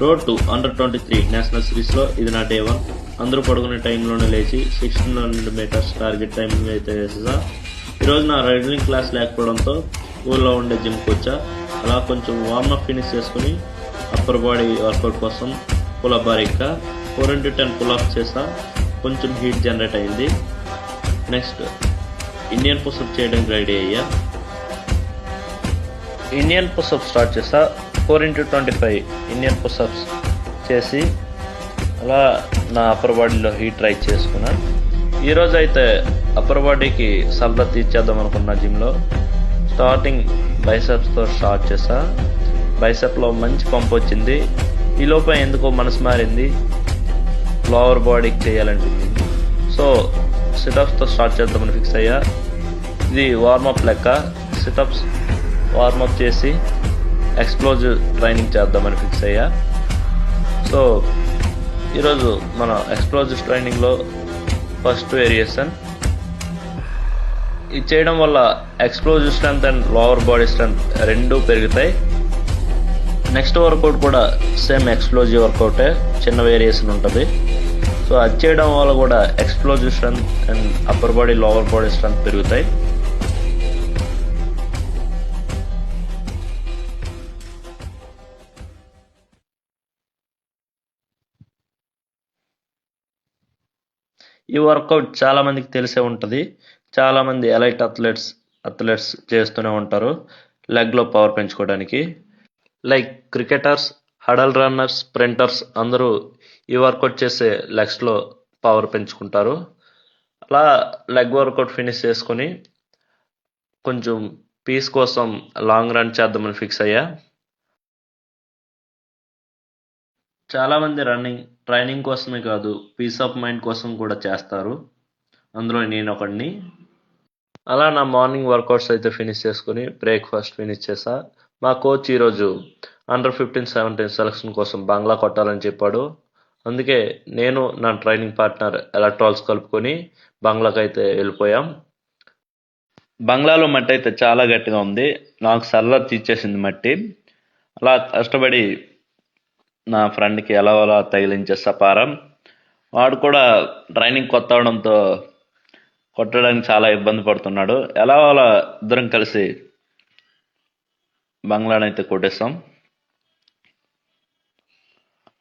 Road to అండర్-23 national సిరీస్లో ఇది నా డే 1. అందరూ పడుకునే టైంలోనే లేచి 1600 మీటర్స్ టార్గెట్ టైమింగ్ అయితే వేసేసా. ఈరోజు నా రైడింగ్ క్లాస్ లేకపోవడంతో ఊళ్ళో ఉండే జిమ్కి వచ్చా. అలా కొంచెం వార్మప్ ఫినిష్ చేసుకుని అప్పర్ బాడీ వర్కౌట్ కోసం పులప్ బారీగా 4x10 పుల్అప్ చేసా. కొంచెం హీట్ జనరేట్ అయింది. నెక్స్ట్ ఇండియన్ పుషప్ చేయడానికి రెడీ అయ్యా. ఇండియన్ పుషప్ స్టార్ట్ చేసా. 4x25 ఇండియన్ పుషప్స్ చేసి అలా నా అప్పర్ బాడీలో హీట్ ట్రై చేసుకున్నా. ఈరోజు అయితే అప్పర్ బాడీకి సరదా తీర్చేద్దాం అనుకున్నా. జిమ్లో స్టార్టింగ్ బైసెప్స్తో స్టార్ట్ చేసా. బైసెప్లో మంచి పంప్ వచ్చింది. ఈ లోపల ఎందుకో మనసు మారింది, లోవర్ బాడీకి చేయాలనిపించింది. సో సిటప్స్తో స్టార్ట్ చేద్దామని ఫిక్స్ అయ్యా. ఇది వార్మప్ లెక్క. సిటప్స్ వార్మప్ చేసి ఎక్స్ప్లోజివ్ ట్రైనింగ్ చేద్దామని ఫిక్స్ అయ్యా. సో ఈరోజు మన ఎక్స్ప్లోజివ్ ట్రైనింగ్లో ఫస్ట్ వేరియేషన్ ఇది చేయడం వల్ల explosive strength and lower body strength రెండూ పెరుగుతాయి. నెక్స్ట్ వర్కౌట్ కూడా సేమ్ ఎక్స్ప్లోజివ్ వర్కౌటే, చిన్న వేరియేషన్ ఉంటుంది. సో అది చేయడం వల్ల కూడా explosive strength and upper body lower body strength పెరుగుతాయి. ఈ వర్కౌట్ చాలా మందికి తెలిసే ఉంటుంది. చాలా మంది ఎలైట్ అథ్లెట్స్ చేస్తూనే ఉంటారు లెగ్లో పవర్ పెంచుకోవడానికి. లైక్ క్రికెటర్స్, హడల్ రన్నర్స్, స్ప్రింటర్స్ అందరూ ఈ వర్కౌట్ చేసే లెగ్స్లో పవర్ పెంచుకుంటారు. అలా లెగ్ వర్కౌట్ ఫినిష్ చేసుకొని కొంచెం పీస్ కోసం లాంగ్ రన్ చేద్దామని ఫిక్స్ అయ్యా. చాలామంది రన్నింగ్ ట్రైనింగ్ కోసమే కాదు, పీస్ ఆఫ్ మైండ్ కోసం కూడా చేస్తారు. అందులో నేను ఒకడిని. అలా నా మార్నింగ్ వర్కౌట్స్ అయితే ఫినిష్ చేసుకుని బ్రేక్ఫాస్ట్ ఫినిష్ చేసా. మా కోచ్ ఈరోజు అండర్-15-17 సెలక్షన్ కోసం బంగ్లా కొట్టాలని చెప్పాడు. అందుకే నేను నా ట్రైనింగ్ పార్ట్నర్ ఎలక్ట్రాల్స్ కలుపుకొని బంగ్లాకి అయితే వెళ్ళిపోయాం. బంగ్లాలో మట్టి అయితే చాలా గట్టిగా ఉంది. నాకు సరదా తీర్చేసింది మట్టి. అలా కష్టపడి నా ఫ్రెండ్కి ఎలా తగిలించేస్తా పారం. వాడు కూడా ట్రైనింగ్ కొత్త అవడంతో కొట్టడానికి చాలా ఇబ్బంది పడుతున్నాడు. ఎలా ఇద్దరం కలిసి బంగ్లానైతే కొట్టేస్తాం.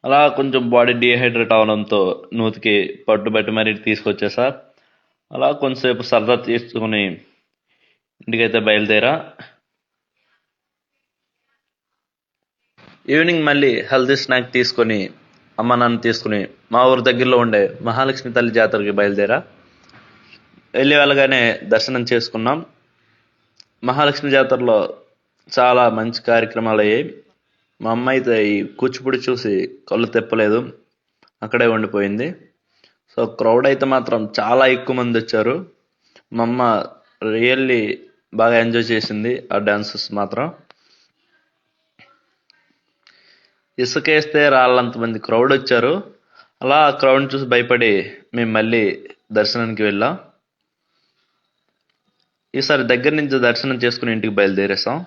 అలా కొంచెం బాడీ డీహైడ్రేట్ అవడంతో నూతికి పట్టుబట్టి మరీ తీసుకొచ్చేసా. అలా కొంతసేపు సరదా తీసుకుని ఇంటికైతే బయలుదేరా. ఈవినింగ్ మళ్ళీ హెల్తీ స్నాక్ తీసుకొని అమ్మ నాన్న తీసుకుని మా ఊరు దగ్గరలో ఉండే మహాలక్ష్మి తల్లి జాతరకి బయలుదేరా. వెళ్ళగానే దర్శనం చేసుకున్నాం. మహాలక్ష్మి జాతరలో చాలా మంచి కార్యక్రమాలు అయ్యాయి. మా అమ్మ అయితే ఈ కూచిపూడి చూసి కళ్ళు తెప్పలేదు, అక్కడే ఉండిపోయింది. సో క్రౌడ్ అయితే మాత్రం చాలా ఎక్కువ మంది వచ్చారు. మా అమ్మ రియల్లీ బాగా ఎంజాయ్ చేసింది ఆ డాన్సెస్ మాత్రం. ఇసుకేస్తే రాళ్ళంత మంది క్రౌడ్ వచ్చారు. అలా ఆ క్రౌడ్ చూసి భయపడి మేము మళ్ళీ దర్శనానికి వెళ్ళాం. ఈసారి దగ్గర నుంచి దర్శనం చేసుకుని ఇంటికి బయలుదేరేసాం.